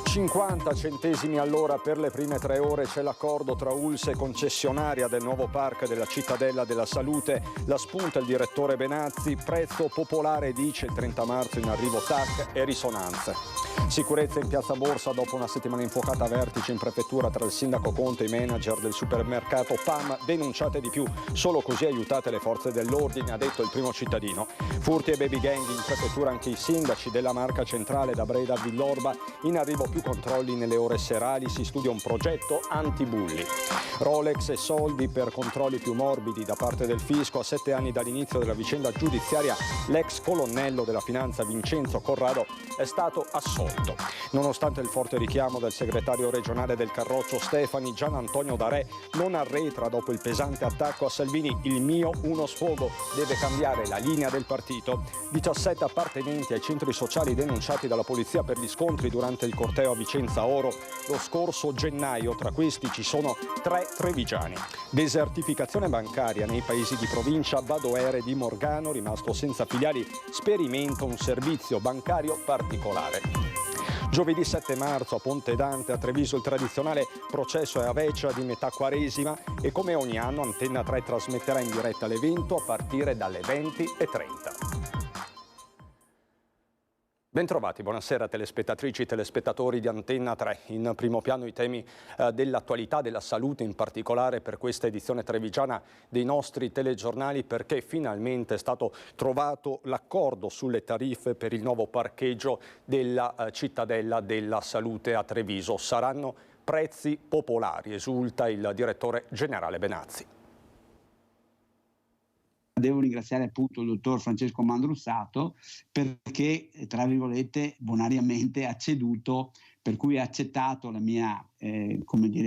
50 centesimi all'ora per le prime 3 ore, c'è l'accordo tra ULSS e concessionaria del nuovo parco della Cittadella della Salute. La spunta il direttore Benazzi, prezzo popolare dice il 30 marzo in arrivo TAC e risonanze. Sicurezza in piazza Borsa dopo una settimana infuocata a vertice in prefettura tra il sindaco Conte e i manager del supermercato PAM. Denunciate di più, solo così aiutate le forze dell'ordine, ha detto il primo cittadino. Furti e baby gang in prefettura anche i sindaci della Marca Centrale da Breda a Villorba. In arrivo più controlli nelle ore serali, si studia un progetto anti-bulli. Rolex e soldi per controlli più morbidi da parte del fisco. A 7 anni dall'inizio della vicenda giudiziaria, l'ex colonnello della finanza Vincenzo Corrado è stato assolto. Nonostante il forte richiamo del segretario regionale del Carroccio Stefani, Gian Antonio D'Arè non arretra dopo il pesante attacco a Salvini. Il mio uno sfogo, deve cambiare la linea del partito. 17 appartenenti ai centri sociali denunciati dalla polizia per gli scontri durante il corteo a Vicenza Oro lo scorso gennaio, tra questi ci sono 3 trevigiani. Desertificazione bancaria nei paesi di provincia. Badoere di Morgano, rimasto senza filiali, sperimenta un servizio bancario particolare. Giovedì 7 marzo a Ponte Dante, a Treviso, il tradizionale processo a Vecia di metà Quaresima, e come ogni anno Antenna 3 trasmetterà in diretta l'evento a partire dalle 20:30. Bentrovati, buonasera telespettatrici e telespettatori di Antenna 3. In primo piano i temi dell'attualità, della salute, in particolare per questa edizione trevigiana dei nostri telegiornali, perché finalmente è stato trovato l'accordo sulle tariffe per il nuovo parcheggio della Cittadella della Salute a Treviso. Saranno prezzi popolari, esulta il direttore generale Benazzi. Devo ringraziare appunto il dottor Francesco Mandruzzato perché, tra virgolette, bonariamente ha ceduto, per cui ha accettato la mia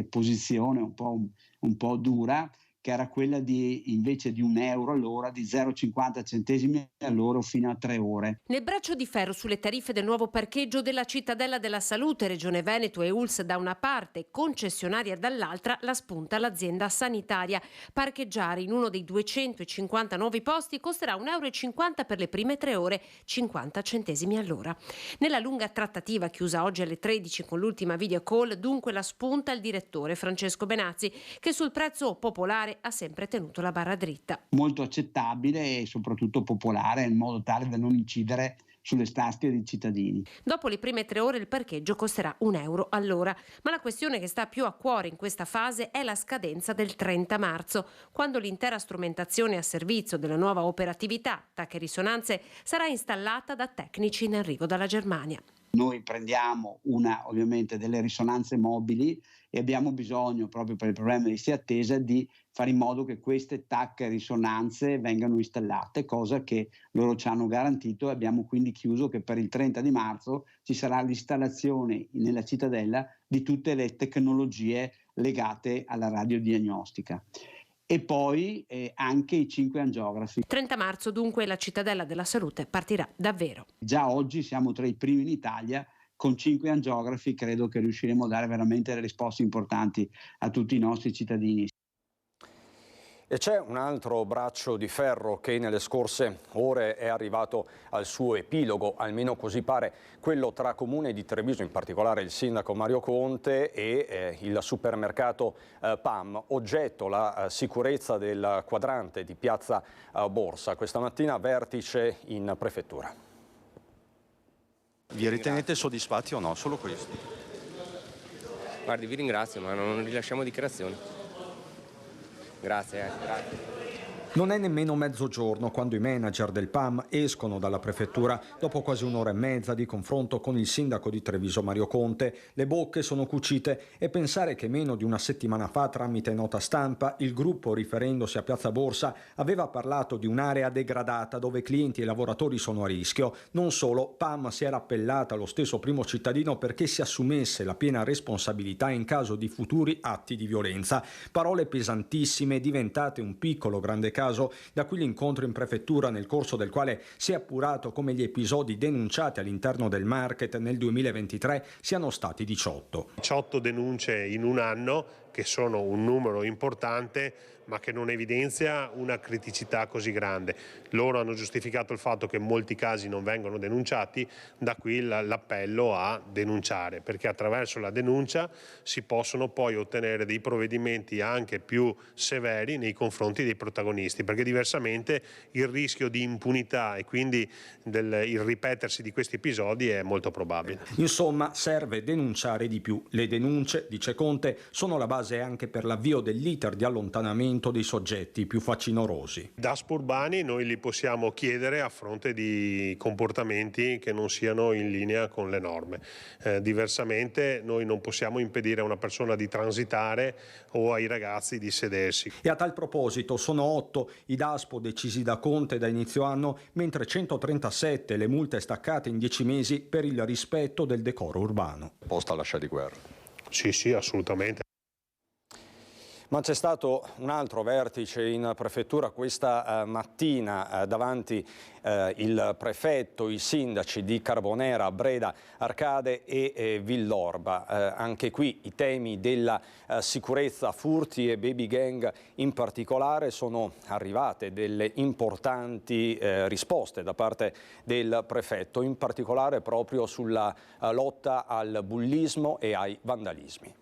posizione un po' dura, che era quella di, invece di €1 all'ora, di 0,50 centesimi all'ora fino a 3 ore. Nel braccio di ferro sulle tariffe del nuovo parcheggio della Cittadella della Salute, Regione Veneto e ULSS da una parte, concessionaria dall'altra, la spunta l'azienda sanitaria. Parcheggiare in uno dei 250 nuovi posti costerà €1,50 per le prime 3 ore, 50 centesimi all'ora. Nella lunga trattativa chiusa oggi alle 13 con l'ultima video call, dunque la spunta il direttore Francesco Benazzi, che sul prezzo popolare ha sempre tenuto la barra dritta. Molto accettabile e soprattutto popolare, in modo tale da non incidere sulle tasche dei cittadini. Dopo le prime 3 ore il parcheggio costerà €1 all'ora, ma la questione che sta più a cuore in questa fase è la scadenza del 30 marzo, quando l'intera strumentazione a servizio della nuova operatività, TAC e risonanze, sarà installata da tecnici in arrivo dalla Germania. Noi prendiamo ovviamente delle risonanze mobili e abbiamo bisogno, proprio per il problema di attesa, di fare in modo che queste TAC risonanze vengano installate, cosa che loro ci hanno garantito, e abbiamo quindi chiuso che per il 30 di marzo ci sarà l'installazione nella Cittadella di tutte le tecnologie legate alla radiodiagnostica. E poi anche i 5 angiografi. 30 marzo dunque la Cittadella della Salute partirà davvero. Già oggi siamo tra i primi in Italia con 5 angiografi, credo che riusciremo a dare veramente delle risposte importanti a tutti i nostri cittadini. E c'è un altro braccio di ferro che nelle scorse ore è arrivato al suo epilogo, almeno così pare, quello tra Comune di Treviso, in particolare il sindaco Mario Conte, e il supermercato PAM, oggetto la sicurezza del quadrante di piazza Borsa. Questa mattina vertice in prefettura. Vi ritenete soddisfatti o no? Solo questo? Guardi, vi ringrazio, ma non rilasciamo dichiarazioni. Grazie. Non è nemmeno mezzogiorno quando i manager del PAM escono dalla prefettura dopo quasi un'ora e mezza di confronto con il sindaco di Treviso Mario Conte. Le bocche sono cucite e pensare che meno di una settimana fa, tramite nota stampa, il gruppo, riferendosi a piazza Borsa, aveva parlato di un'area degradata dove clienti e lavoratori sono a rischio. Non solo, PAM si era appellata allo stesso primo cittadino perché si assumesse la piena responsabilità in caso di futuri atti di violenza. Parole pesantissime diventate un piccolo grande caso, da qui l'incontro in prefettura nel corso del quale si è appurato come gli episodi denunciati all'interno del market nel 2023 siano stati 18. 18 denunce in un anno che sono un numero importante, ma che non evidenzia una criticità così grande. Loro hanno giustificato il fatto che molti casi non vengono denunciati, da qui l'appello a denunciare, perché attraverso la denuncia si possono poi ottenere dei provvedimenti anche più severi nei confronti dei protagonisti, perché diversamente il rischio di impunità e quindi il ripetersi di questi episodi è molto probabile. Insomma, serve denunciare di più. Le denunce, dice Conte, sono la base anche per l'avvio dell'iter di allontanamento dei soggetti più facinorosi. DASP urbani noi li possiamo chiedere a fronte di comportamenti che non siano in linea con le norme. Diversamente noi non possiamo impedire a una persona di transitare o ai ragazzi di sedersi. E a tal proposito sono 8 i DASPO decisi da Conte da inizio anno, mentre 137 le multe staccate in 10 mesi per il rispetto del decoro urbano. Posta alla scia di guerra. Sì, assolutamente. Ma c'è stato un altro vertice in prefettura questa mattina davanti il prefetto, i sindaci di Carbonera, Breda, Arcade e Villorba. Anche qui i temi della sicurezza, furti e baby gang in particolare, sono arrivate delle importanti risposte da parte del prefetto, in particolare proprio sulla lotta al bullismo e ai vandalismi.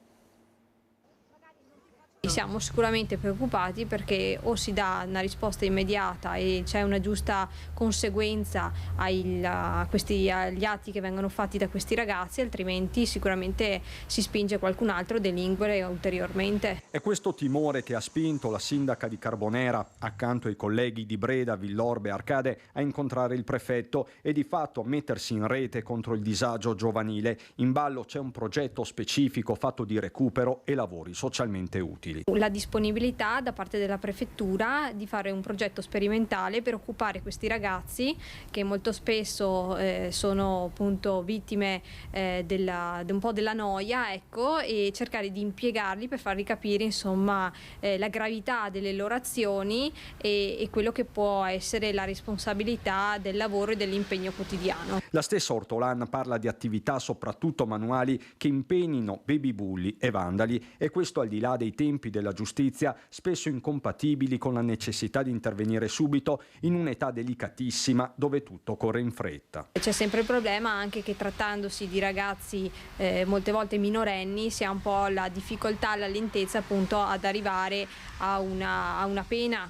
Siamo sicuramente preoccupati perché o si dà una risposta immediata e c'è una giusta conseguenza agli atti che vengono fatti da questi ragazzi, altrimenti sicuramente si spinge qualcun altro a delinquere ulteriormente. È questo timore che ha spinto la sindaca di Carbonera, accanto ai colleghi di Breda, Villorba e Arcade, a incontrare il prefetto e di fatto a mettersi in rete contro il disagio giovanile. In ballo c'è un progetto specifico fatto di recupero e lavori socialmente utili. La disponibilità da parte della prefettura di fare un progetto sperimentale per occupare questi ragazzi che molto spesso sono appunto vittime un po' della noia, ecco, e cercare di impiegarli per farli capire insomma la gravità delle loro azioni e quello che può essere la responsabilità del lavoro e dell'impegno quotidiano. La stessa Ortolan parla di attività soprattutto manuali che impegnino baby bulli e vandali, e questo al di là dei tempi della giustizia, spesso incompatibili con la necessità di intervenire subito in un'età delicatissima dove tutto corre in fretta. C'è sempre il problema anche che trattandosi di ragazzi molte volte minorenni si ha un po' la difficoltà, la lentezza appunto ad arrivare a una pena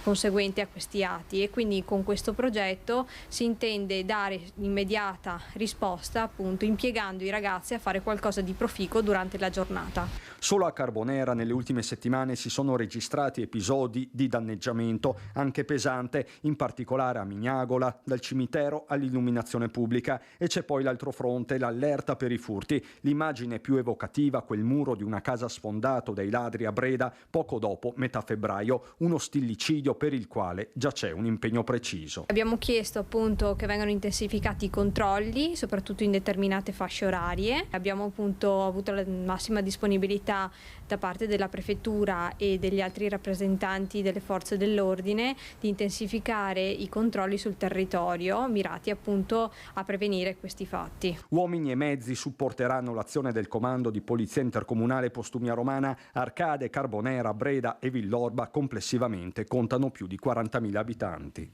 conseguente a questi atti, e quindi con questo progetto si intende dare immediata risposta appunto impiegando i ragazzi a fare qualcosa di proficuo durante la giornata. Solo a Carbonera nelle ultime settimane si sono registrati episodi di danneggiamento anche pesante, in particolare a Mignagola, dal cimitero all'illuminazione pubblica, e c'è poi l'altro fronte, l'allerta per i furti. L'immagine più evocativa, quel muro di una casa sfondato dai ladri a Breda poco dopo metà febbraio, uno stillicidio per il quale già c'è un impegno preciso. Abbiamo chiesto appunto che vengano intensificati i controlli, soprattutto in determinate fasce orarie. Abbiamo appunto avuto la massima disponibilità da parte della prefettura e degli altri rappresentanti delle forze dell'ordine di intensificare i controlli sul territorio, mirati appunto a prevenire questi fatti. Uomini e mezzi supporteranno l'azione del comando di polizia intercomunale Postumia Romana. Arcade, Carbonera, Breda e Villorba complessivamente contano più di 40.000 abitanti.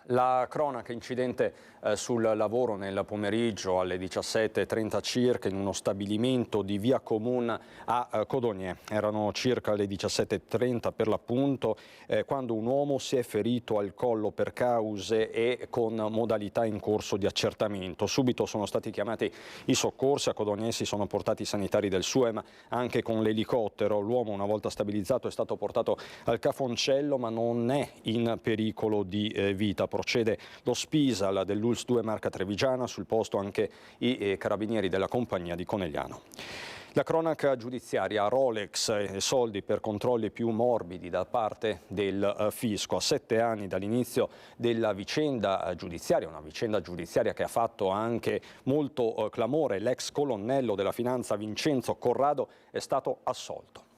La cronaca incidente sul lavoro nel pomeriggio alle 17:30 circa in uno stabilimento di via Comune a Codogné. Erano circa le 17:30 per l'appunto quando un uomo si è ferito al collo per cause e con modalità in corso di accertamento. Subito sono stati chiamati i soccorsi, a Codogné si sono portati i sanitari del SUEM anche con l'elicottero. L'uomo, una volta stabilizzato, è stato portato al Cafoncello ma non è in pericolo di vita. Procede lo Spisal dell'ULSS 2 Marca Trevigiana, sul posto anche i carabinieri della compagnia di Conegliano. La cronaca giudiziaria, Rolex e soldi per controlli più morbidi da parte del fisco. A 7 anni dall'inizio della vicenda giudiziaria, una vicenda giudiziaria che ha fatto anche molto clamore, l'ex colonnello della finanza Vincenzo Corrado è stato assolto.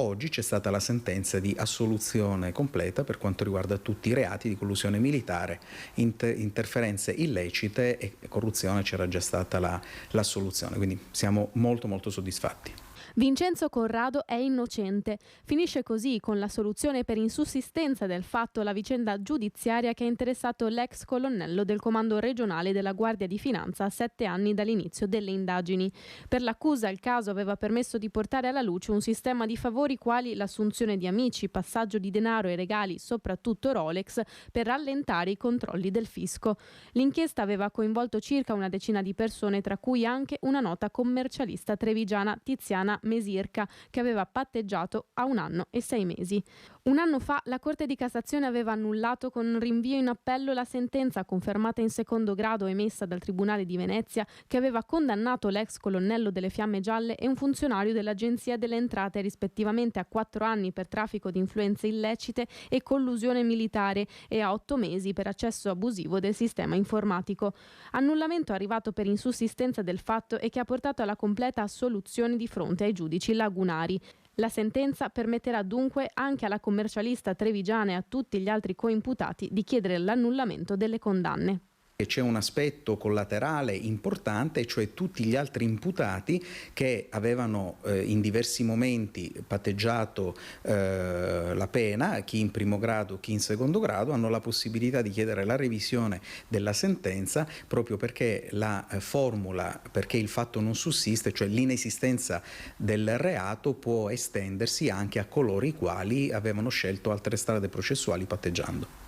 Oggi c'è stata la sentenza di assoluzione completa per quanto riguarda tutti i reati di collusione militare, interferenze illecite e corruzione, c'era già stata l'assoluzione, quindi siamo molto soddisfatti. Vincenzo Corrado è innocente. Finisce così con la soluzione per insussistenza del fatto la vicenda giudiziaria che ha interessato l'ex colonnello del comando regionale della Guardia di Finanza a 7 anni dall'inizio delle indagini. Per l'accusa il caso aveva permesso di portare alla luce un sistema di favori quali l'assunzione di amici, passaggio di denaro e regali, soprattutto Rolex, per rallentare i controlli del fisco. L'inchiesta aveva coinvolto circa una decina di persone, tra cui anche una nota commercialista trevigiana, Tiziana Mesirca, che aveva patteggiato a 1 anno e 6 mesi. Un anno fa la Corte di Cassazione aveva annullato con rinvio in appello la sentenza confermata in secondo grado emessa dal Tribunale di Venezia che aveva condannato l'ex colonnello delle Fiamme Gialle e un funzionario dell'Agenzia delle Entrate rispettivamente a 4 anni per traffico di influenze illecite e collusione militare e a 8 mesi per accesso abusivo del sistema informatico. Annullamento arrivato per insussistenza del fatto e che ha portato alla completa assoluzione di fronte ai giudici lagunari. La sentenza permetterà dunque anche alla commercialista trevigiana e a tutti gli altri coimputati di chiedere l'annullamento delle condanne. C'è un aspetto collaterale importante, cioè tutti gli altri imputati che avevano in diversi momenti patteggiato la pena, chi in primo grado, chi in secondo grado, hanno la possibilità di chiedere la revisione della sentenza proprio perché la formula, perché il fatto non sussiste, cioè l'inesistenza del reato, può estendersi anche a coloro i quali avevano scelto altre strade processuali patteggiando.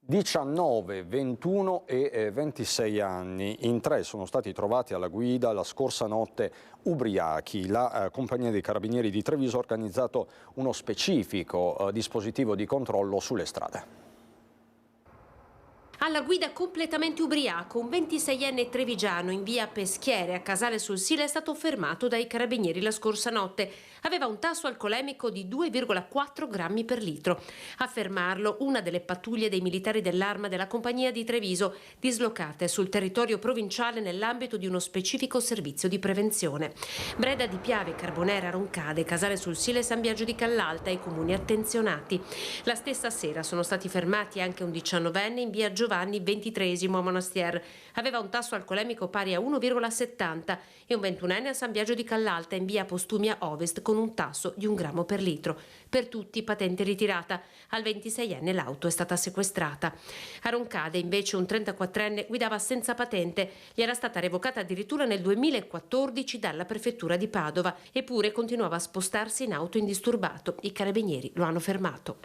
19, 21 e 26 anni, in 3 sono stati trovati alla guida la scorsa notte ubriachi. La compagnia dei carabinieri di Treviso ha organizzato uno specifico dispositivo di controllo sulle strade. Alla guida completamente ubriaco, un 26enne trevigiano in via Peschiere a Casale sul Sile è stato fermato dai carabinieri la scorsa notte. Aveva un tasso alcolemico di 2,4 grammi per litro. A fermarlo una delle pattuglie dei militari dell'Arma della compagnia di Treviso, dislocate sul territorio provinciale nell'ambito di uno specifico servizio di prevenzione. Breda di Piave, Carbonera, Roncade, Casale sul Sile e San Biagio di Callalta, i comuni attenzionati. La stessa sera sono stati fermati anche un 19enne in via Giovanni XXIII a Monastier. Aveva un tasso alcolemico pari a 1,70 e un 21enne a San Biagio di Callalta in via Postumia Ovest con un tasso di 1 grammo per litro. Per tutti patente ritirata. Al 26enne l'auto è stata sequestrata. A Roncade invece un 34enne guidava senza patente. Gli era stata revocata addirittura nel 2014 dalla prefettura di Padova, eppure continuava a spostarsi in auto indisturbato. I carabinieri lo hanno fermato.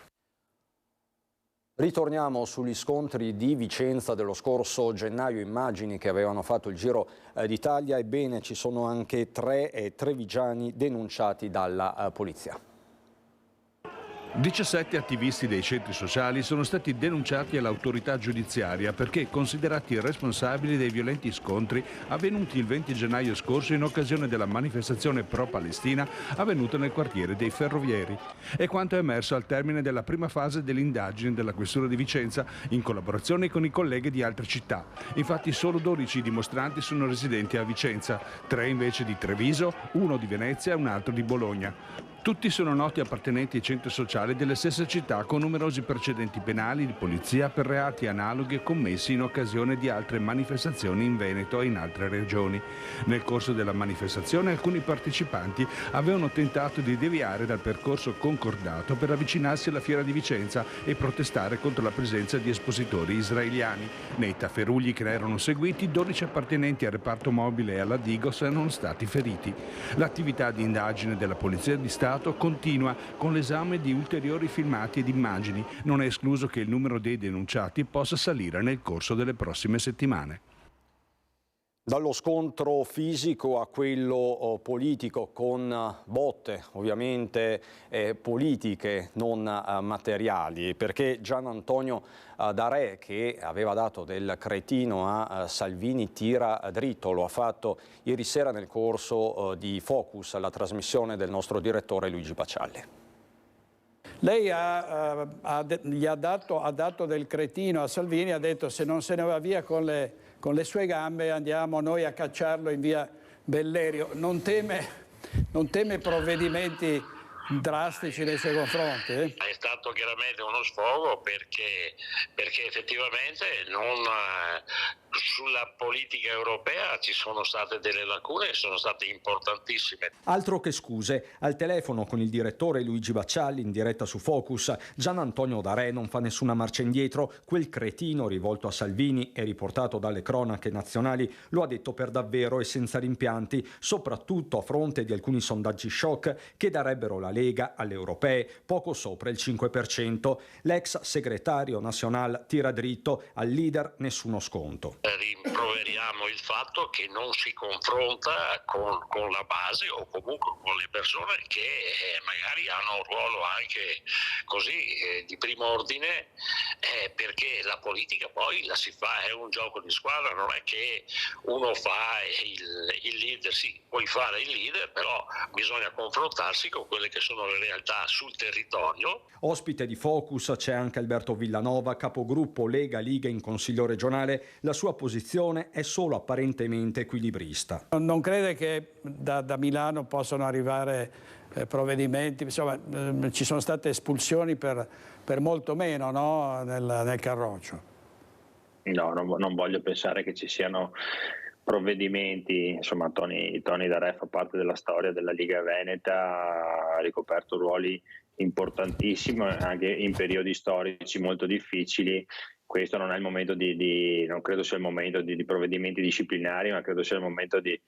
Ritorniamo sugli scontri di Vicenza dello scorso gennaio, immagini che avevano fatto il giro d'Italia. Ebbene, ci sono anche 3 trevigiani denunciati dalla polizia. 17 attivisti dei centri sociali sono stati denunciati all'autorità giudiziaria perché considerati responsabili dei violenti scontri avvenuti il 20 gennaio scorso in occasione della manifestazione pro-Palestina avvenuta nel quartiere dei Ferrovieri. È quanto è emerso al termine della prima fase dell'indagine della Questura di Vicenza in collaborazione con i colleghi di altre città. Infatti solo 12 dimostranti sono residenti a Vicenza, 3 invece di Treviso, 1 di Venezia e un altro di Bologna. Tutti sono noti appartenenti ai centri sociali delle stesse città con numerosi precedenti penali di polizia per reati analoghi commessi in occasione di altre manifestazioni in Veneto e in altre regioni. Nel corso della manifestazione alcuni partecipanti avevano tentato di deviare dal percorso concordato per avvicinarsi alla Fiera di Vicenza e protestare contro la presenza di espositori israeliani. Nei tafferugli che ne erano seguiti, 12 appartenenti al reparto mobile e alla Digos erano stati feriti. L'attività di indagine della Polizia di Stato continua con l'esame di ulteriori filmati ed immagini. Non è escluso che il numero dei denunciati possa salire nel corso delle prossime settimane. Dallo scontro fisico a quello politico, con botte ovviamente politiche, non materiali, perché Gian Antonio D'Arè, che aveva dato del cretino a Salvini, tira dritto. Lo ha fatto ieri sera nel corso di Focus, la trasmissione del nostro direttore Luigi Pacialli. Lei gli ha dato del cretino a Salvini, ha detto: se non se ne va via con le sue gambe andiamo noi a cacciarlo in via Bellerio. Non teme provvedimenti drastici nei suoi confronti? È stato chiaramente uno sfogo perché effettivamente sulla politica europea ci sono state delle lacune che sono state importantissime. Altro che scuse. Al telefono con il direttore Luigi Baccialli in diretta su Focus, Gian Antonio D'Arè non fa nessuna marcia indietro. Quel cretino rivolto a Salvini e riportato dalle cronache nazionali lo ha detto per davvero e senza rimpianti, soprattutto a fronte di alcuni sondaggi shock che darebbero la Lega alle europee poco sopra il 5%. L'ex segretario nazionale tira dritto, al leader nessuno sconto. Rimproveriamo il fatto che non si confronta con la base o comunque con le persone che magari hanno un ruolo anche così di primo ordine, perché la politica poi la si fa, è un gioco di squadra, non è che uno fa il leader, sì, puoi fare il leader, però bisogna confrontarsi con quelle che sono le realtà sul territorio. Ospite di Focus c'è anche Alberto Villanova, capogruppo Lega Liga in Consiglio regionale. La sua posizione è solo apparentemente equilibrista. Non crede che da Milano possano arrivare provvedimenti, insomma ci sono state espulsioni per molto meno, no? nel Carroccio. No, non voglio pensare che ci siano provvedimenti, insomma Tony D'Arè fa parte della storia della Liga Veneta, ha ricoperto ruoli importantissimi anche in periodi storici molto difficili. Questo non è il momento non credo sia il momento di provvedimenti disciplinari, ma credo sia il momento di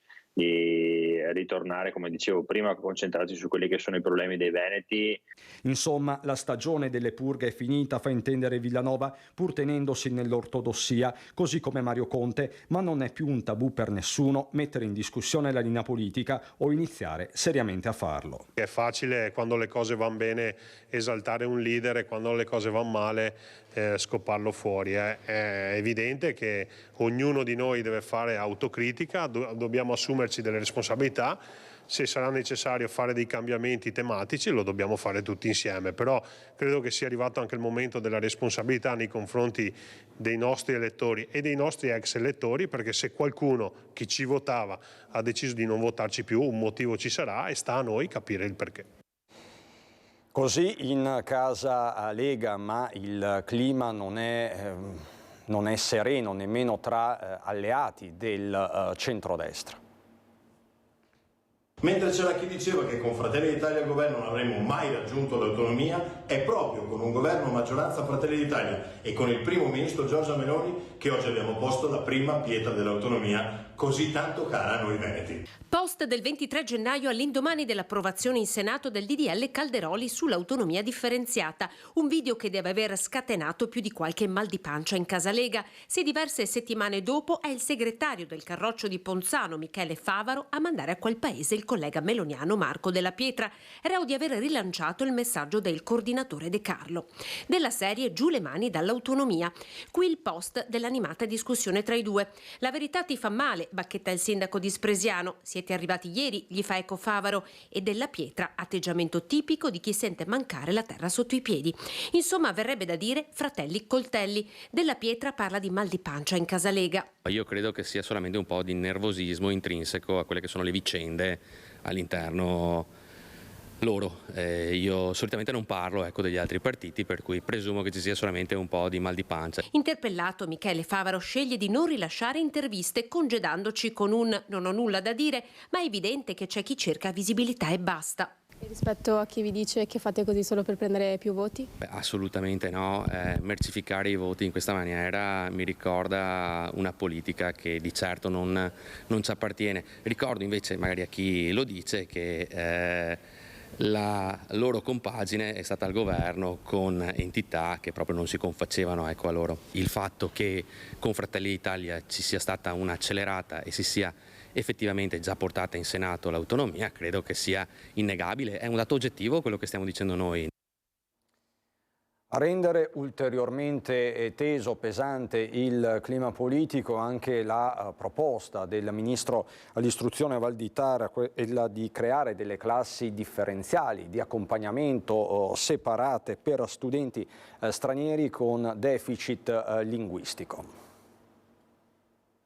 ritornare, come dicevo prima, a concentrarsi su quelli che sono i problemi dei veneti. Insomma, la stagione delle purghe è finita, fa intendere Villanova, pur tenendosi nell'ortodossia, così come Mario Conte, ma non è più un tabù per nessuno mettere in discussione la linea politica o iniziare seriamente a farlo. È facile quando le cose vanno bene esaltare un leader e quando le cose vanno male scopparlo fuori. È evidente che ognuno di noi deve fare autocritica, dobbiamo assumerci delle responsabilità. Se sarà necessario fare dei cambiamenti tematici lo dobbiamo fare tutti insieme, però credo che sia arrivato anche il momento della responsabilità nei confronti dei nostri elettori e dei nostri ex elettori, perché se qualcuno che ci votava ha deciso di non votarci più, un motivo ci sarà e sta a noi capire il perché. Così in casa Lega, ma il clima non è sereno nemmeno tra alleati del centrodestra. Mentre c'era chi diceva che con Fratelli d'Italia al governo non avremmo mai raggiunto l'autonomia, è proprio con un governo maggioranza Fratelli d'Italia e con il primo ministro Giorgia Meloni che oggi abbiamo posto la prima pietra dell'autonomia così tanto cara a noi veneti. Post del 23 gennaio all'indomani dell'approvazione in Senato del DDL Calderoli sull'autonomia differenziata. Un video che deve aver scatenato più di qualche mal di pancia in casa Lega. Se diverse settimane dopo è il segretario del Carroccio di Ponzano, Michele Favaro, a mandare a quel paese il collega meloniano Marco Della Pietra, reo di aver rilanciato il messaggio del coordinatore De Carlo. Della serie giù le mani dall'autonomia. Qui il post dell'animata discussione tra i due. La verità ti fa male, bacchetta il sindaco di Spresiano. Siete arrivati ieri, gli fa eco Favaro, e Della Pietra, atteggiamento tipico di chi sente mancare la terra sotto i piedi. Insomma, verrebbe da dire fratelli coltelli. Della Pietra parla di mal di pancia in casa Lega. Io credo che sia solamente un po' di nervosismo intrinseco a quelle che sono le vicende all'interno loro. Io solitamente non parlo degli altri partiti, per cui presumo che ci sia solamente un po' di mal di pancia. Interpellato, Michele Favaro sceglie di non rilasciare interviste, congedandoci con un "non ho nulla da dire", ma è evidente che c'è chi cerca visibilità e basta. E rispetto a chi vi dice che fate così solo per prendere più voti? Assolutamente no, mercificare i voti in questa maniera mi ricorda una politica che di certo non ci appartiene. Ricordo invece magari a chi lo dice che la loro compagine è stata al governo con entità che proprio non si confacevano a loro. Il fatto che con Fratelli d'Italia ci sia stata un'accelerata e si sia effettivamente già portata in Senato l'autonomia credo che sia innegabile, è un dato oggettivo quello che stiamo dicendo noi. A rendere ulteriormente teso, pesante il clima politico anche la proposta del Ministro all'Istruzione Valditara, quella di creare delle classi differenziali di accompagnamento separate per studenti stranieri con deficit linguistico.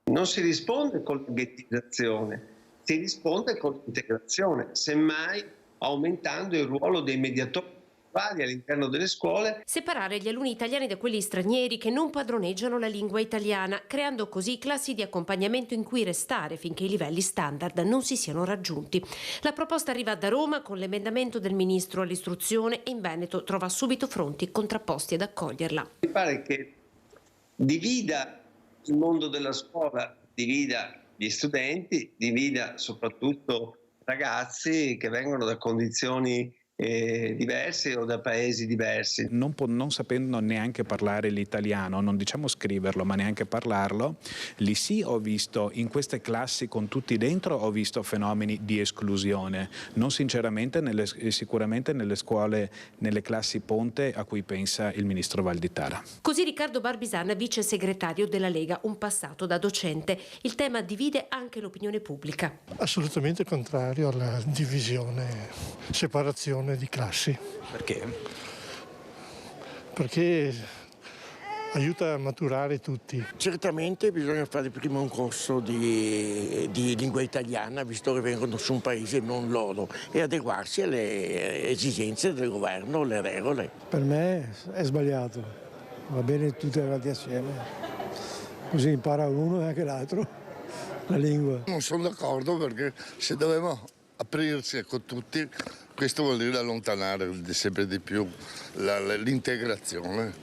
Non si risponde con la ghettizzazione, si risponde con l'integrazione. Semmai aumentando il ruolo dei mediatori all'interno delle scuole. Separare gli alunni italiani da quelli stranieri che non padroneggiano la lingua italiana, creando così classi di accompagnamento in cui restare finché i livelli standard non si siano raggiunti. La proposta arriva da Roma con l'emendamento del ministro all'istruzione e in Veneto trova subito fronti contrapposti ad accoglierla. Mi pare che divida il mondo della scuola, divida gli studenti, divida soprattutto ragazzi che vengono da condizioni diverse o da paesi diversi. Non sapendo neanche parlare l'italiano, non diciamo scriverlo ma neanche parlarlo, lì sì ho visto in queste classi con tutti dentro ho visto fenomeni di esclusione, non sinceramente sicuramente nelle scuole, nelle classi ponte a cui pensa il ministro Valditara. Così Riccardo Barbisan, vice segretario della Lega, un passato da docente. Il tema divide anche l'opinione pubblica. Assolutamente contrario alla divisione, separazione di classi. Perché? Perché aiuta a maturare tutti. Certamente bisogna fare prima un corso di lingua italiana, visto che vengono su un paese non loro, e adeguarsi alle esigenze del governo, le regole. Per me è sbagliato, va bene tutti avanti assieme, così impara uno e anche l'altro la lingua. Non sono d'accordo perché se dobbiamo aprirsi con tutti, questo vuol dire allontanare sempre di più l'integrazione.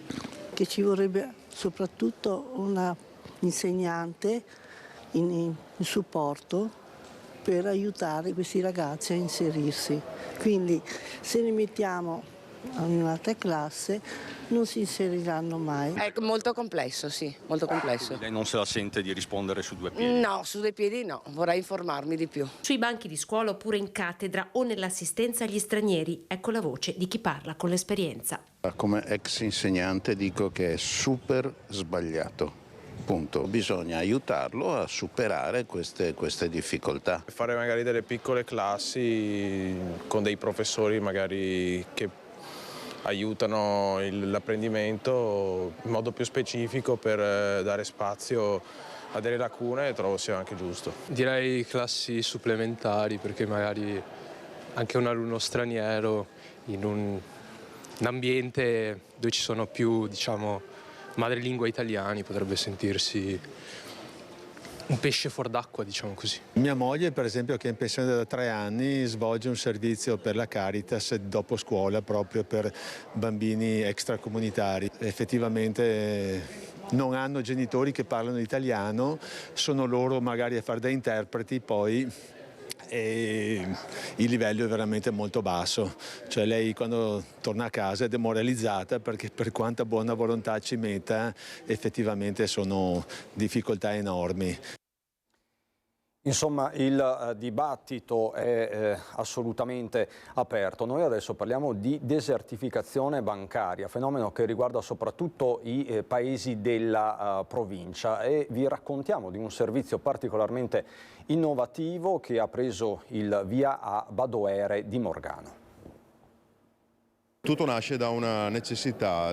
Che ci vorrebbe soprattutto una insegnante in supporto per aiutare questi ragazzi a inserirsi. Quindi se ne mettiamo in un'altra classe non si inseriranno mai. È molto complesso, sì, molto complesso. Lei non se la sente di rispondere su due piedi? No, su due piedi no, vorrei informarmi di più. Sui banchi di scuola oppure in cattedra o nell'assistenza agli stranieri, ecco la voce di chi parla con l'esperienza. Come ex insegnante dico che è super sbagliato. Punto. Bisogna aiutarlo a superare queste difficoltà. Fare magari delle piccole classi con dei professori magari che aiutano l'apprendimento in modo più specifico per dare spazio a delle lacune, trovo sia anche giusto. Direi classi supplementari, perché magari anche un alunno straniero in un ambiente dove ci sono più, diciamo, madrelingua italiani potrebbe sentirsi un pesce fuor d'acqua, diciamo così. Mia moglie, per esempio, che è in pensione da 3 anni, svolge un servizio per la Caritas dopo scuola proprio per bambini extracomunitari. Effettivamente non hanno genitori che parlano italiano, sono loro magari a fare da interpreti poi. E il livello è veramente molto basso, cioè lei quando torna a casa è demoralizzata perché per quanta buona volontà ci metta effettivamente sono difficoltà enormi. Insomma, il dibattito è assolutamente aperto. Noi adesso parliamo di desertificazione bancaria, fenomeno che riguarda soprattutto i paesi della provincia, e vi raccontiamo di un servizio particolarmente innovativo che ha preso il via a Badoere di Morgano. Tutto nasce da una necessità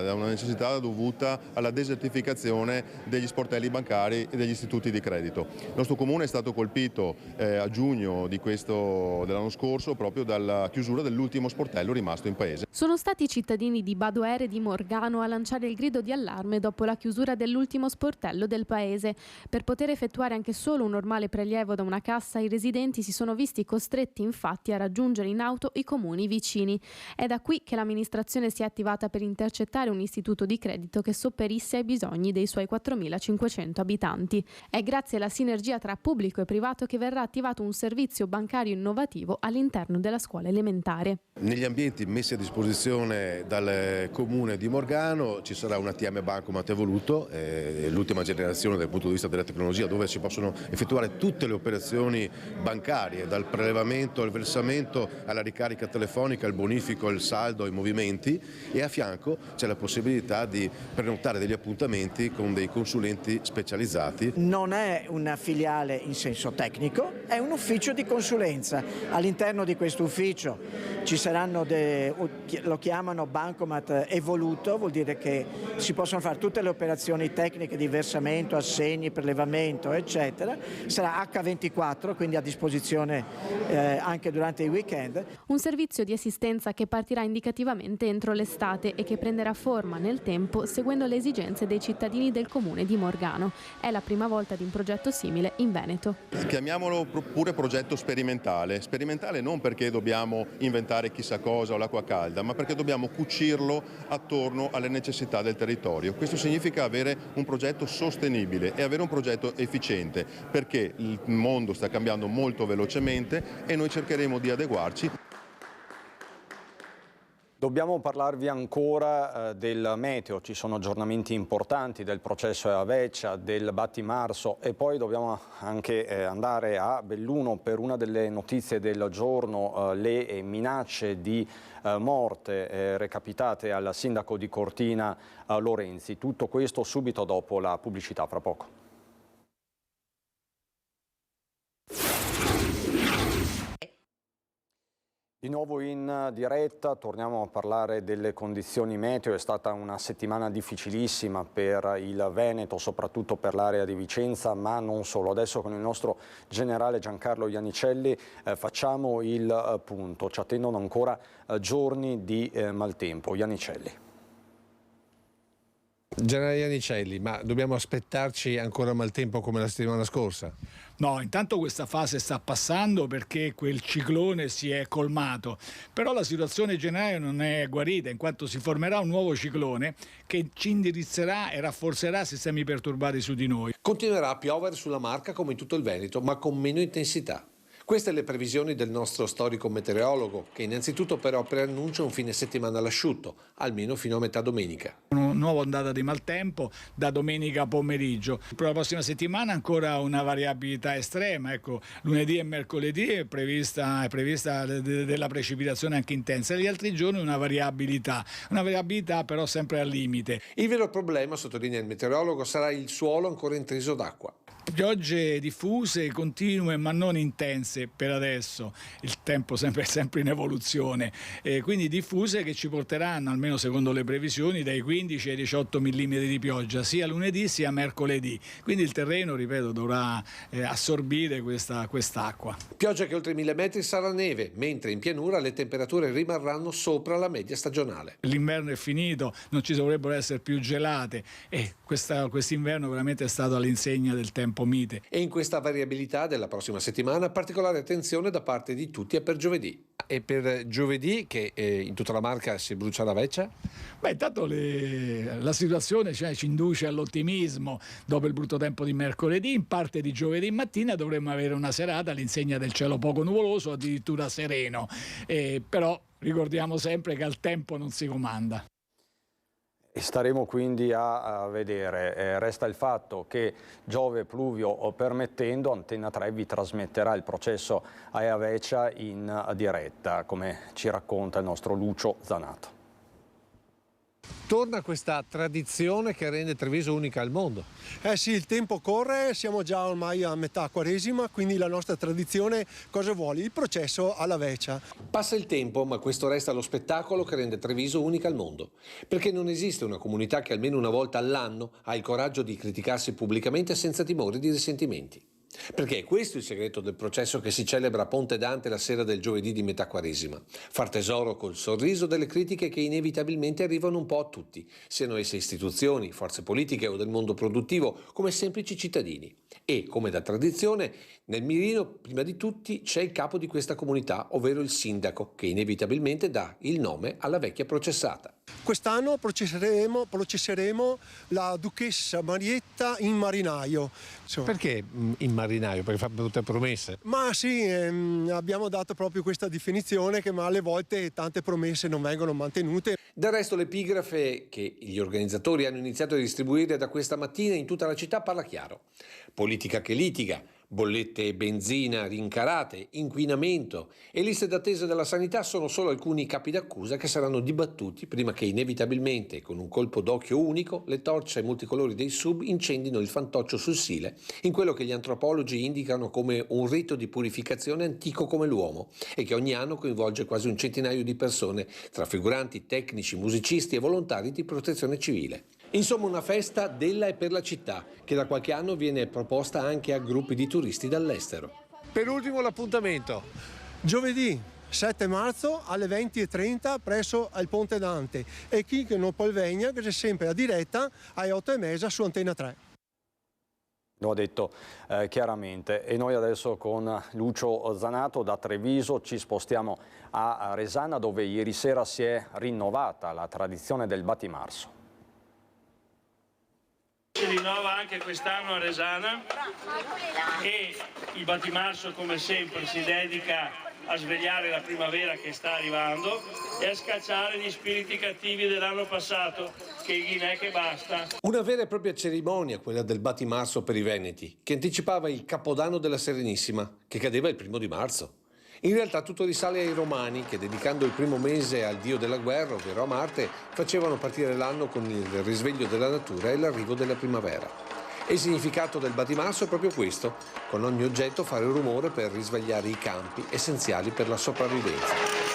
dovuta alla desertificazione degli sportelli bancari e degli istituti di credito. Il nostro comune è stato colpito a giugno dell'anno scorso proprio dalla chiusura dell'ultimo sportello rimasto in paese. Sono stati i cittadini di Badoere di Morgano a lanciare il grido di allarme dopo la chiusura dell'ultimo sportello del paese. Per poter effettuare anche solo un normale prelievo da una cassa, i residenti si sono visti costretti infatti a raggiungere in auto i comuni vicini. È da qui che l'amministrazione si è attivata per intercettare un istituto di credito che sopperisse ai bisogni dei suoi 4.500 abitanti. È grazie alla sinergia tra pubblico e privato che verrà attivato un servizio bancario innovativo all'interno della scuola elementare. Negli ambienti messi a disposizione dal comune di Morgano ci sarà un ATM Bancomat evoluto, l'ultima generazione dal punto di vista della tecnologia, dove si possono effettuare tutte le operazioni bancarie, dal prelevamento al versamento alla ricarica telefonica, al bonifico, al saldo, ai movimenti movimenti, e a fianco c'è la possibilità di prenotare degli appuntamenti con dei consulenti specializzati. Non è una filiale in senso tecnico, è un ufficio di consulenza. All'interno di questo ufficio ci saranno, lo chiamano bancomat evoluto, vuol dire che si possono fare tutte le operazioni tecniche di versamento, assegni, prelevamento, eccetera. Sarà H24, quindi a disposizione anche durante i weekend. Un servizio di assistenza che partirà indicativamente entro l'estate e che prenderà forma nel tempo seguendo le esigenze dei cittadini del comune di Morgano. È la prima volta di un progetto simile in Veneto. Chiamiamolo pure progetto sperimentale. Sperimentale non perché dobbiamo inventare chissà cosa o l'acqua calda, ma perché dobbiamo cucirlo attorno alle necessità del territorio. Questo significa avere un progetto sostenibile e avere un progetto efficiente, perché il mondo sta cambiando molto velocemente e noi cercheremo di adeguarci. Dobbiamo parlarvi ancora del meteo, ci sono aggiornamenti importanti del processo Aveccia, del battimarzo, e poi dobbiamo anche andare a Belluno per una delle notizie del giorno, le minacce di morte recapitate al sindaco di Cortina Lorenzi. Tutto questo subito dopo la pubblicità, fra poco. Di nuovo in diretta, torniamo a parlare delle condizioni meteo. È stata una settimana difficilissima per il Veneto, soprattutto per l'area di Vicenza, ma non solo. Adesso con il nostro generale Giancarlo Iannicelli facciamo il punto. Ci attendono ancora giorni di maltempo. Iannicelli. Generale Iannicelli, ma dobbiamo aspettarci ancora maltempo come la settimana scorsa? No, intanto questa fase sta passando perché quel ciclone si è colmato, però la situazione generale non è guarita, in quanto si formerà un nuovo ciclone che ci indirizzerà e rafforzerà sistemi perturbati su di noi. Continuerà a piovere sulla Marca come in tutto il Veneto, ma con meno intensità. Queste le previsioni del nostro storico meteorologo, che innanzitutto però preannuncia un fine settimana all'asciutto, almeno fino a metà domenica. Una nuova ondata di maltempo da domenica pomeriggio. Per la prossima settimana ancora una variabilità estrema. Ecco, lunedì e mercoledì è prevista della precipitazione anche intensa, e gli altri giorni una variabilità però sempre al limite. Il vero problema, sottolinea il meteorologo, sarà il suolo ancora intriso d'acqua. Piogge diffuse, continue ma non intense per adesso, il tempo sempre in evoluzione, quindi diffuse che ci porteranno, almeno secondo le previsioni, dai 15 ai 18 mm di pioggia sia lunedì sia mercoledì, quindi il terreno, ripeto, dovrà assorbire quest'acqua. Pioggia che oltre i 1000 metri sarà neve, mentre in pianura le temperature rimarranno sopra la media stagionale. L'inverno è finito, non ci dovrebbero essere più gelate e quest'inverno veramente è stato all'insegna del tempo mite. E in questa variabilità della prossima settimana particolare attenzione da parte di tutti e per giovedì. E per giovedì che in tutta la Marca si brucia la Veccia? Beh, intanto la situazione ci induce all'ottimismo. Dopo il brutto tempo di mercoledì, in parte di giovedì mattina dovremmo avere una serata all'insegna del cielo poco nuvoloso, addirittura sereno. Però ricordiamo sempre che al tempo non si comanda. E staremo quindi a vedere. Resta il fatto che, Giove pluvio permettendo, Antenna 3 vi trasmetterà il processo a Aveccia in diretta, come ci racconta il nostro Lucio Zanato. Torna questa tradizione che rende Treviso unica al mondo. Sì, il tempo corre, siamo già ormai a metà Quaresima, quindi la nostra tradizione cosa vuole? Il processo alla Veccia. Passa il tempo, ma questo resta lo spettacolo che rende Treviso unica al mondo. Perché non esiste una comunità che almeno una volta all'anno ha il coraggio di criticarsi pubblicamente senza timore di risentimenti. Perché è questo il segreto del processo che si celebra a Ponte Dante la sera del giovedì di metà Quaresima. Far tesoro col sorriso delle critiche che inevitabilmente arrivano un po' a tutti, siano esse istituzioni, forze politiche o del mondo produttivo, come semplici cittadini. E, come da tradizione, nel mirino prima di tutti c'è il capo di questa comunità, ovvero il sindaco, che inevitabilmente dà il nome alla vecchia processata. Quest'anno processeremo la duchessa Marietta in marinaio. Perché in marinaio? Perché fa brutte promesse? Ma sì, abbiamo dato proprio questa definizione che alle volte tante promesse non vengono mantenute. Del resto l'epigrafe che gli organizzatori hanno iniziato a distribuire da questa mattina in tutta la città parla chiaro. Politica che litiga, Bollette e benzina rincarate, inquinamento e liste d'attesa della sanità sono solo alcuni capi d'accusa che saranno dibattuti prima che inevitabilmente, con un colpo d'occhio unico, le torce multicolori dei sub incendino il fantoccio sul Sile in quello che gli antropologi indicano come un rito di purificazione antico come l'uomo e che ogni anno coinvolge quasi un centinaio di persone, tra figuranti, tecnici, musicisti e volontari di protezione civile. Insomma, una festa della e per la città, che da qualche anno viene proposta anche a gruppi di turisti dall'estero. Per ultimo l'appuntamento, giovedì 7 marzo alle 20:30 presso il Ponte Dante e chi che non può venire, che c'è sempre a diretta alle 8:30 su Antena 3. Lo ha detto chiaramente. E noi adesso con Lucio Zanato da Treviso ci spostiamo a Resana, dove ieri sera si è rinnovata la tradizione del Battimarso. Si rinnova anche quest'anno a Resana e il Battimarso, come sempre, si dedica a svegliare la primavera che sta arrivando e a scacciare gli spiriti cattivi dell'anno passato, che il Ghinè che basta. Una vera e propria cerimonia, quella del Battimarso per i Veneti, che anticipava il Capodanno della Serenissima, che cadeva il 1° di marzo. In realtà tutto risale ai Romani che, dedicando il primo mese al dio della guerra, ovvero a Marte, facevano partire l'anno con il risveglio della natura e l'arrivo della primavera. E il significato del Battimarso è proprio questo: con ogni oggetto fare rumore per risvegliare i campi, essenziali per la sopravvivenza.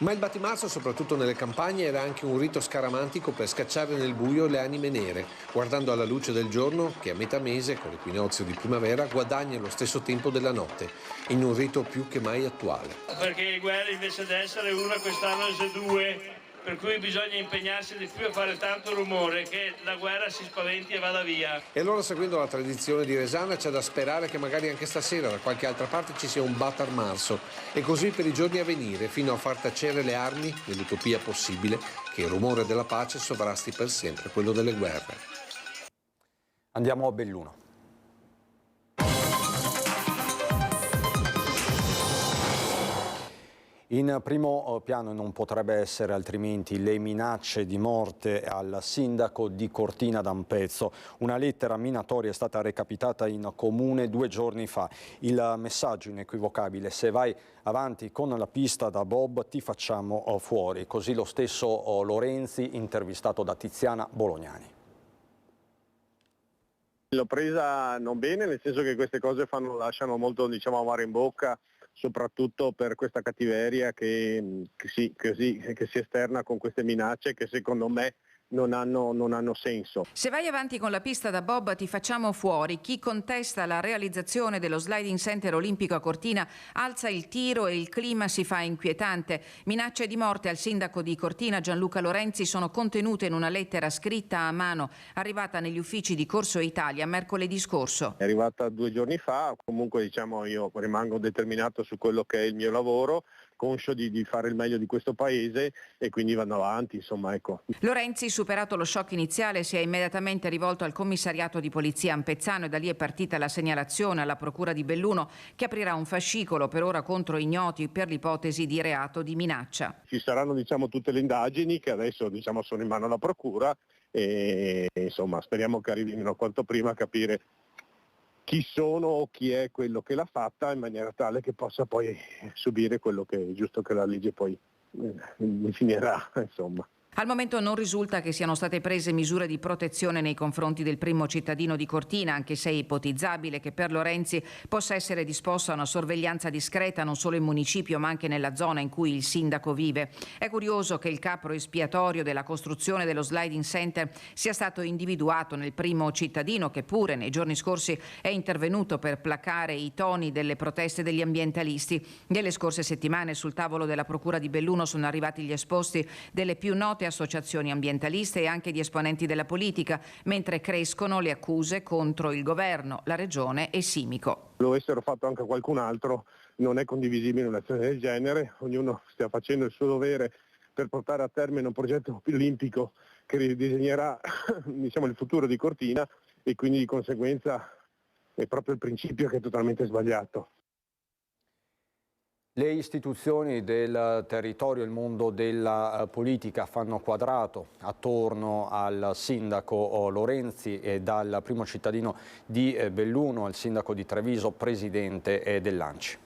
Ma il Battimarso, soprattutto nelle campagne, era anche un rito scaramantico per scacciare nel buio le anime nere, guardando alla luce del giorno che a metà mese, con l'equinozio di primavera, guadagna lo stesso tempo della notte, in un rito più che mai attuale. Perché le guerre, invece di essere una, quest'anno sono due, per cui bisogna impegnarsi di più a fare tanto rumore che la guerra si spaventi e vada via. E allora, seguendo la tradizione di Resana, c'è da sperare che magari anche stasera da qualche altra parte ci sia un Battimarso, e così per i giorni a venire, fino a far tacere le armi, nell'utopia possibile che il rumore della pace sovrasti per sempre quello delle guerre. Andiamo a Belluno. In primo piano non potrebbe essere altrimenti le minacce di morte al sindaco di Cortina d'Ampezzo. Una lettera minatoria è stata recapitata in comune 2 giorni fa. Il messaggio inequivocabile: se vai avanti con la pista da bob ti facciamo fuori. Così lo stesso Lorenzi, intervistato da Tiziana Bolognani. L'ho presa non bene, nel senso che queste cose lasciano molto, amaro in bocca, soprattutto per questa cattiveria che si esterna con queste minacce che secondo me non hanno senso. Se vai avanti con la pista da bob ti facciamo fuori. Chi contesta la realizzazione dello sliding center olimpico a Cortina alza il tiro e il clima si fa inquietante. Minacce di morte al sindaco di Cortina Gianluca Lorenzi sono contenute in una lettera scritta a mano arrivata negli uffici di Corso Italia mercoledì scorso. È arrivata 2 giorni fa, comunque io rimango determinato su quello che è il mio lavoro, conscio di fare il meglio di questo paese e quindi vanno avanti, ecco. Lorenzi, superato lo shock iniziale, si è immediatamente rivolto al commissariato di polizia Ampezzano e da lì è partita la segnalazione alla procura di Belluno, che aprirà un fascicolo per ora contro ignoti per l'ipotesi di reato di minaccia. Ci saranno tutte le indagini che adesso sono in mano alla procura e speriamo che arrivino quanto prima a capire chi sono o chi è quello che l'ha fatta, in maniera tale che possa poi subire quello che è giusto che la legge poi definirà, Al momento non risulta che siano state prese misure di protezione nei confronti del primo cittadino di Cortina, anche se è ipotizzabile che per Lorenzi possa essere disposta una sorveglianza discreta non solo in municipio ma anche nella zona in cui il sindaco vive. È curioso che il capro espiatorio della costruzione dello sliding center sia stato individuato nel primo cittadino, che pure nei giorni scorsi è intervenuto per placare i toni delle proteste degli ambientalisti. Nelle scorse settimane sul tavolo della procura di Belluno sono arrivati gli esposti delle più note associazioni ambientaliste e anche di esponenti della politica, mentre crescono le accuse contro il governo, la regione e Simico. Lo avessero fatto anche qualcun altro, non è condivisibile un'azione del genere, ognuno stia facendo il suo dovere per portare a termine un progetto olimpico che ridisegnerà il futuro di Cortina e quindi di conseguenza è proprio il principio che è totalmente sbagliato. Le istituzioni del territorio e il mondo della politica fanno quadrato attorno al sindaco Lorenzi e dal primo cittadino di Belluno al sindaco di Treviso, presidente dell'ANCI.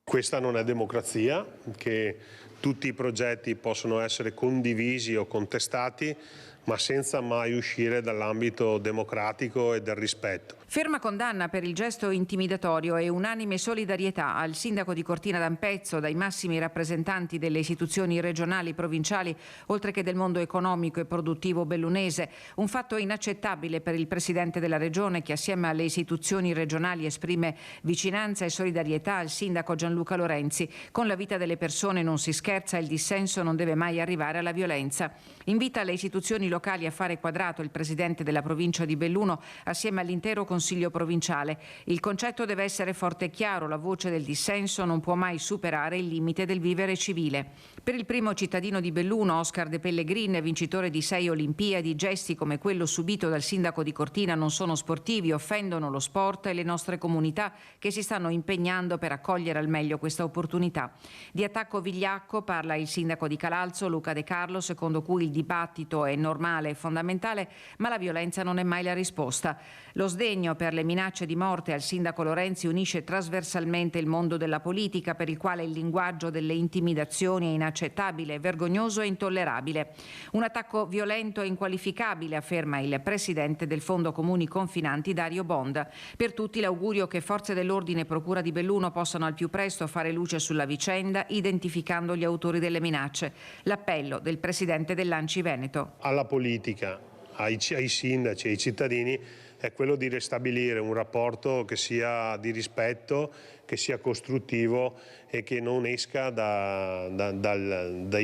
Questa non è democrazia, che tutti i progetti possono essere condivisi o contestati, ma senza mai uscire dall'ambito democratico e del rispetto. Ferma condanna per il gesto intimidatorio e unanime solidarietà al sindaco di Cortina d'Ampezzo dai massimi rappresentanti delle istituzioni regionali e provinciali, oltre che del mondo economico e produttivo bellunese. Un fatto inaccettabile per il presidente della regione che assieme alle istituzioni regionali esprime vicinanza e solidarietà al sindaco Gianluca Lorenzi. Con la vita delle persone non si scherza, il dissenso non deve mai arrivare alla violenza. Invita le istituzioni locali a fare quadrato il presidente della provincia di Belluno assieme all'intero Consiglio provinciale. Il concetto deve essere forte e chiaro, la voce del dissenso non può mai superare il limite del vivere civile. Per il primo cittadino di Belluno, Oscar De Pellegrin, vincitore di 6 Olimpiadi, gesti come quello subito dal sindaco di Cortina non sono sportivi, offendono lo sport e le nostre comunità che si stanno impegnando per accogliere al meglio questa opportunità. Di attacco vigliacco parla il sindaco di Calalzo, Luca De Carlo, secondo cui il dibattito è normale e fondamentale, ma la violenza non è mai la risposta. Lo sdegno per le minacce di morte al sindaco Lorenzi unisce trasversalmente il mondo della politica, per il quale il linguaggio delle intimidazioni è inaccettabile, vergognoso e intollerabile. Un attacco violento e inqualificabile, afferma il presidente del Fondo Comuni Confinanti Dario Bonda. Per tutti l'augurio che forze dell'ordine e procura di Belluno possano al più presto fare luce sulla vicenda, identificando gli autori delle minacce. L'appello del presidente dell'ANCI Veneto. Alla politica, ai sindaci, ai cittadini, è quello di ristabilire un rapporto che sia di rispetto, che sia costruttivo e che non esca dai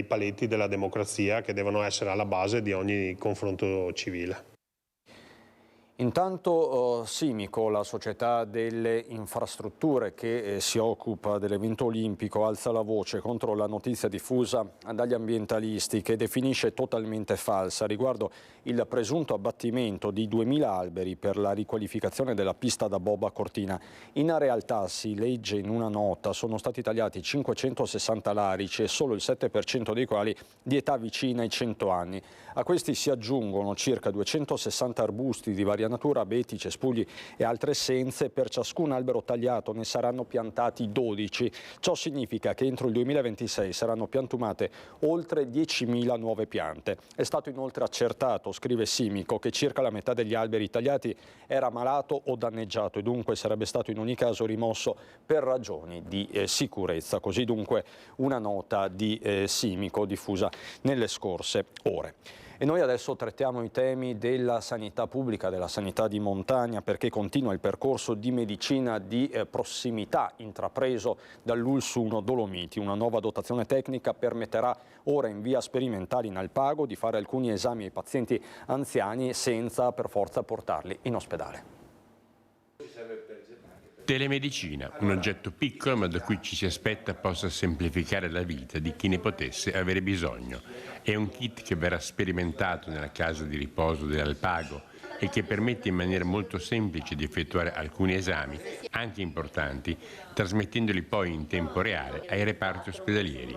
paletti della democrazia che devono essere alla base di ogni confronto civile. Intanto Simico, la società delle infrastrutture che si occupa dell'evento olimpico, alza la voce contro la notizia diffusa dagli ambientalisti che definisce totalmente falsa riguardo il presunto abbattimento di 2000 alberi per la riqualificazione della pista da bob a Cortina. In realtà, si legge in una nota, sono stati tagliati 560 larici e solo il 7% dei quali di età vicina ai 100 anni. A questi si aggiungono circa 260 arbusti di varia natura, abeti, cespugli e altre essenze. Per ciascun albero tagliato ne saranno piantati 12. Ciò significa che entro il 2026 saranno piantumate oltre 10.000 nuove piante. È stato inoltre accertato, scrive Simico, che circa la metà degli alberi tagliati era malato o danneggiato e dunque sarebbe stato in ogni caso rimosso per ragioni di sicurezza. Così dunque una nota di Simico diffusa nelle scorse ore. E noi adesso trattiamo i temi della sanità pubblica, della sanità di montagna, perché continua il percorso di medicina di prossimità intrapreso dall'ULSS 1 Dolomiti. Una nuova dotazione tecnica permetterà ora in via sperimentale in Alpago di fare alcuni esami ai pazienti anziani senza per forza portarli in ospedale. Telemedicina, un oggetto piccolo ma da cui ci si aspetta possa semplificare la vita di chi ne potesse avere bisogno. È un kit che verrà sperimentato nella casa di riposo dell'Alpago e che permette in maniera molto semplice di effettuare alcuni esami, anche importanti, trasmettendoli poi in tempo reale ai reparti ospedalieri.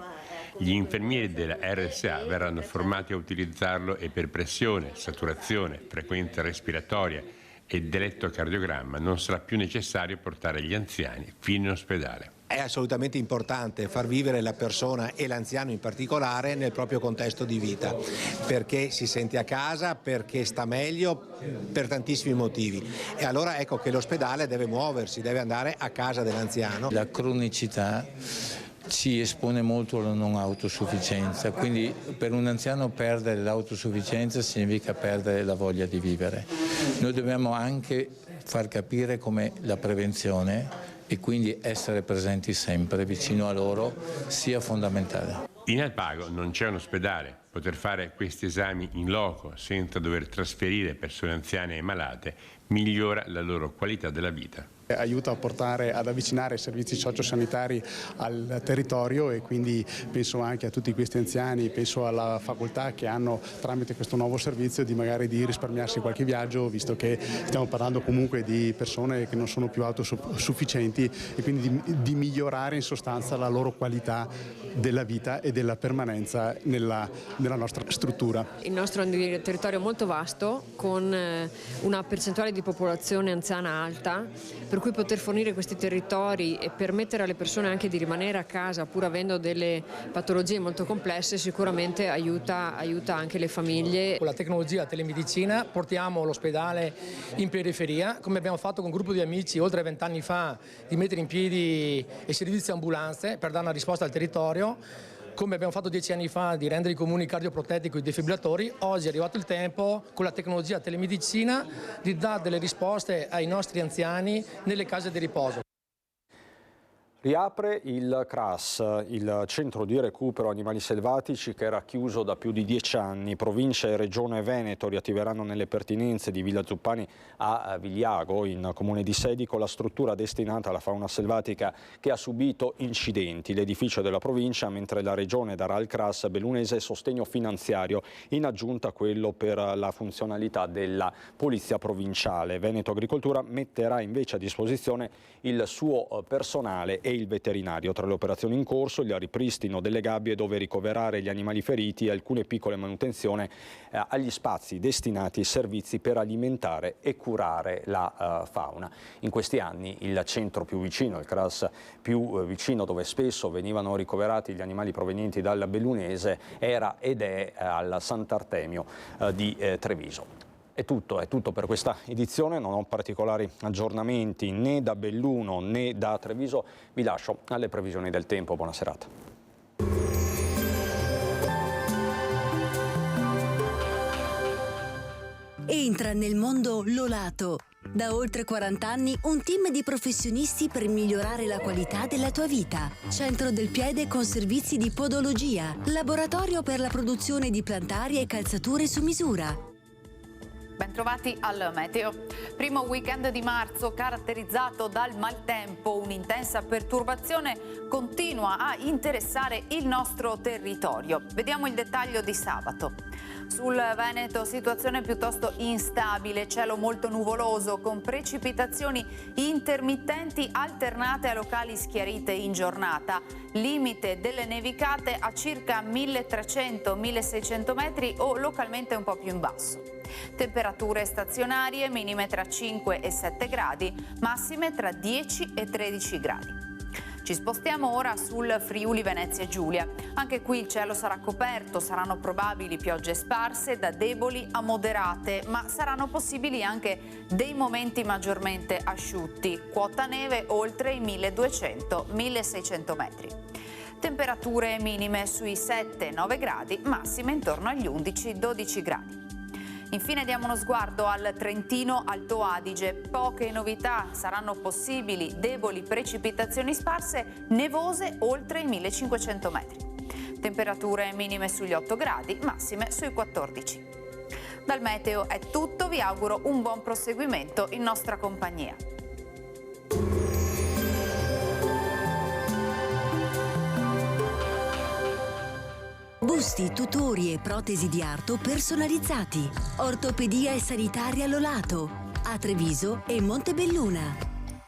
Gli infermieri della RSA verranno formati a utilizzarlo e per pressione, saturazione, frequenza respiratoria ed elettrocardiogramma non sarà più necessario portare gli anziani fino in ospedale. È assolutamente importante far vivere la persona e l'anziano in particolare nel proprio contesto di vita, perché si sente a casa, perché sta meglio, per tantissimi motivi. E allora ecco che l'ospedale deve muoversi, deve andare a casa dell'anziano. La cronicità ci espone molto alla non autosufficienza, quindi per un anziano perdere l'autosufficienza significa perdere la voglia di vivere. Noi dobbiamo anche far capire come la prevenzione e quindi essere presenti sempre vicino a loro sia fondamentale. In Alpago non c'è un ospedale. Poter fare questi esami in loco senza dover trasferire persone anziane e malate migliora la loro qualità della vita. Aiuta a portare ad avvicinare i servizi sociosanitari al territorio e quindi penso anche a tutti questi anziani, penso alla facoltà che hanno tramite questo nuovo servizio di risparmiarsi qualche viaggio, visto che stiamo parlando comunque di persone che non sono più autosufficienti e quindi di migliorare in sostanza la loro qualità della vita e della permanenza nella nostra struttura. Il nostro è un territorio molto vasto con una percentuale di popolazione anziana alta, per cui poter fornire questi territori e permettere alle persone anche di rimanere a casa pur avendo delle patologie molto complesse sicuramente aiuta anche le famiglie. Con la tecnologia telemedicina portiamo l'ospedale in periferia, come abbiamo fatto con un gruppo di amici oltre 20 anni fa, di mettere in piedi i servizi ambulanze per dare una risposta al territorio. Come abbiamo fatto 10 anni fa di rendere i comuni cardioprotetti con i defibrillatori, oggi è arrivato il tempo con la tecnologia telemedicina di dare delle risposte ai nostri anziani nelle case di riposo. Riapre il CRAS, il centro di recupero animali selvatici che era chiuso da più di 10 anni. Provincia e Regione Veneto riattiveranno nelle pertinenze di Villa Zuppani a Vigliago, in comune di Sedico, la struttura destinata alla fauna selvatica che ha subito incidenti. L'edificio della provincia, mentre la Regione darà al CRAS bellunese sostegno finanziario, in aggiunta a quello per la funzionalità della Polizia Provinciale. Veneto Agricoltura metterà invece a disposizione il suo personale e il veterinario. Tra le operazioni in corso il ripristino delle gabbie dove ricoverare gli animali feriti e alcune piccole manutenzioni agli spazi destinati ai servizi per alimentare e curare la fauna. In questi anni il centro più vicino, il CRAS più vicino, dove spesso venivano ricoverati gli animali provenienti dal bellunese, era ed è al Sant'Artemio di Treviso. È tutto per questa edizione, non ho particolari aggiornamenti né da Belluno né da Treviso, vi lascio alle previsioni del tempo, buona serata. Entra nel mondo Lolato. Da oltre 40 anni un team di professionisti per migliorare la qualità della tua vita. Centro del piede con servizi di podologia, laboratorio per la produzione di plantari e calzature su misura. Bentrovati al meteo. Primo weekend di marzo caratterizzato dal maltempo, un'intensa perturbazione continua a interessare il nostro territorio. Vediamo il dettaglio di sabato. Sul Veneto situazione piuttosto instabile, cielo molto nuvoloso con precipitazioni intermittenti alternate a locali schiarite in giornata. Limite delle nevicate a circa 1300-1600 metri o localmente un po' più in basso. Temperature stazionarie minime tra 5 e 7 gradi, massime tra 10 e 13 gradi. Ci spostiamo ora sul Friuli Venezia Giulia. Anche qui il cielo sarà coperto, saranno probabili piogge sparse da deboli a moderate, ma saranno possibili anche dei momenti maggiormente asciutti. Quota neve oltre i 1200-1600 metri. Temperature minime sui 7-9 gradi, massime intorno agli 11-12 gradi. Infine diamo uno sguardo al Trentino Alto Adige. Poche novità, saranno possibili deboli precipitazioni sparse, nevose oltre i 1500 metri. Temperature minime sugli 8 gradi, massime sui 14. Dal meteo è tutto, vi auguro un buon proseguimento in nostra compagnia. Busti, tutori e protesi di arto personalizzati. Ortopedia e sanitaria Lolato. A Treviso e Montebelluna.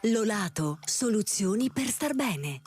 Lolato, soluzioni per star bene.